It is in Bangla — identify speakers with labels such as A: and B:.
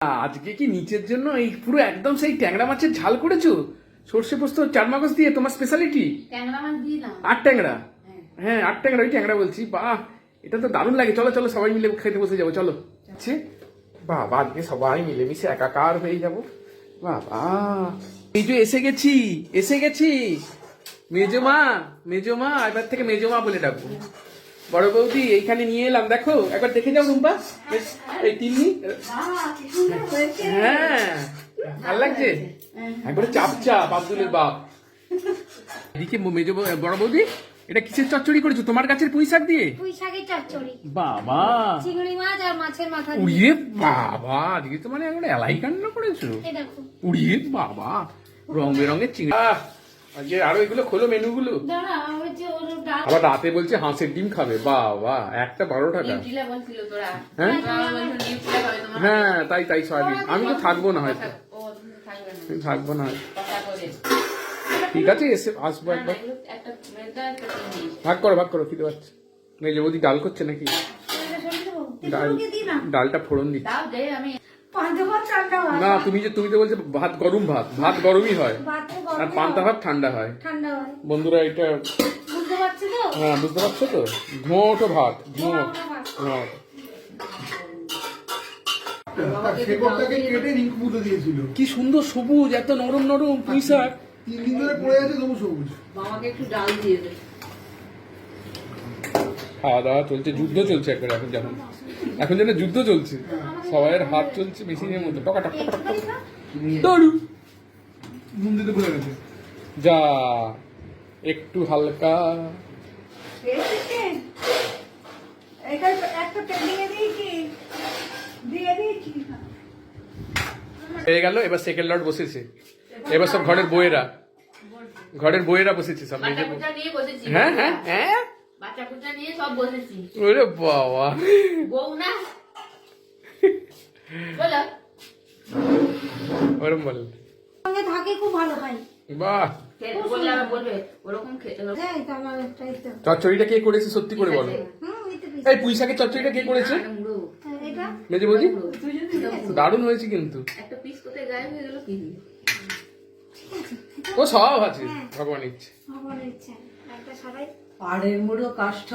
A: আজকে কি নিচের জন্য এই পুরো একদম সেই ট্যাংরা মাছের ঝাল করেছো? সর্ষে পোস্ত চার মাগজ দিয়ে, তোমার স্পেশালিটি।
B: ট্যাংরা মাছ দিয়ে না,
A: আট ট্যাংরা। হ্যাঁ আট ট্যাংরা, ওই ট্যাংরা বলছি। বাহ, এটা তো দারুণ লাগে। চলো চলো সবাই মিলে খেতে বসে যাবো, চলো। বাবা আজকে সবাই মিলেমিশে একাকার হয়ে যাবো। বাবা এই যে এসে গেছি, এসে গেছি। মেজমা, মেজমা, এবার থেকে মেজমা বলে ডাকবো। বড় বৌদি এইখানে নিয়ে এলাম, দেখো একবার দেখে যাও রুম্পা। এই তিন্নি, হ্যাঁ ভাল লাগছে। একবারে চাপ চাপ আব্দুলের বাপ। এদিকে মেজো বড় বৌদি, এটা কিসের চচ্চড়ি করেছো? তোমার গাছের পুঁই শাক দিয়ে?
B: পুঁই শাকের চচ্চড়ি।
A: বাবা,
B: চিংড়ি মাছ আর মাছের মাথা দিয়ে।
A: উড়িয়ে বাবা, আজকে তো মানে একবারে এলাই কান্না করেছো।
B: এই দেখো,
A: উড়িয়ে বাবা, রং বেরঙের চিংড়ি। আজকে আরো এগুলো খোলো, মেনুগুলো।
B: দাঁড়া, ওই যে ওর ডাল।
A: আবার রাতে বলছে হাঁসের ডিম খাবে। বাবা, একটা 12 টাকা।
C: নিউট্রিলা বলছিল তোরা।
A: হ্যাঁ
C: তোরা বলছো নিউট্রিলা খাবে তোমার।
A: হ্যাঁ, তাই তাই সয়াবিন। আমি তো থাকবো না হয়তো,
C: ও তুমি থাকবে না।
A: আমি থাকবো না।
C: কথা করে।
A: ঠিক আছে, এসে আসবো
C: না,
A: একবার।
C: এগুলো একটা মেদা একটা চিনি।
A: ভাগ করো, খিদে পাচ্ছে। মেজো বৌদি ডাল করছে নাকি? ডাল, ডালটা ফোড়ন দিচ্ছে।
C: দাও দে আমি।
B: পান্তা ভাত ঠান্ডা হয়
A: না, তুমি তো বলছো ভাত গরম, ভাত গরমই হয়,
B: ভাত তো গরম
A: আর পান্তা ভাত ঠান্ডা হয়।
B: ঠান্ডা হয়,
A: বন্ধুরা এটা
B: বুঝতে পারছো তো?
A: হ্যাঁ বুঝতে পারছো তো। ঘোঁটো ভাত, ঘোঁট।
D: শেকড়টাকে কেটে রিঙ্ক পুঁতে দিয়েছিল।
A: কি সুন্দর সবুজ, এত নরম নরম পুঁই শাক।
D: 3 দিন ধরে পড়ে আছে তবু সবুজ।
C: মামাকে একটু ডাল দিয়ে দে।
A: খাওয়া দাওয়া চলছে, যুদ্ধ চলছে একবার এখন যেন যুদ্ধ চলছে। সবাইয়ের হাত চলছে মেশিনের মধ্যে, টকা টক টক টক। দারুণ।
D: নুন দিতে ভুলে গেছে।
A: যা একটু হালকা।
B: এটা একটা পেন্ডিং দিয়ে দিয়েছি।
A: হয়ে গেল, এবার সেকেন্ড লট বসেছে। এবার সব ঘরের বইয়েরা বসেছে সব।
C: বাচ্চা কুচা নিয়ে বসেছি।
A: হ্যাঁ হ্যাঁ হ্যাঁ,
C: বাচ্চা কুচা নিয়ে সব বসেছি।
A: ওরে বাবা,
C: বউ না বলো।
A: ওরম বল।
B: সঙ্গে থাকে খুব ভালো হয়।
A: বাহ,
C: খেতে বললে আবার বলবে ওরকম খেতে হবে।
B: হ্যাঁ, এটা আমার একটাই তো।
A: চচ্চড়িটা কে করেছে সত্যি করে বলো?
B: এই তো পিস।
A: এই পুঁই শাকের চচ্চড়িটা কে করেছে?
C: মুড়ো।
B: এটা
A: মেজে বৌদি, দারুণ হয়েছে কিন্তু।
C: একটা পিস কোথায় গায়েব হয়ে গেল কি?
A: ও সব আছে, ভগবান ইচ্ছে।
B: আমার ইচ্ছা একটা সবাই
E: পাড়ের মুড়ো কাষ্ঠ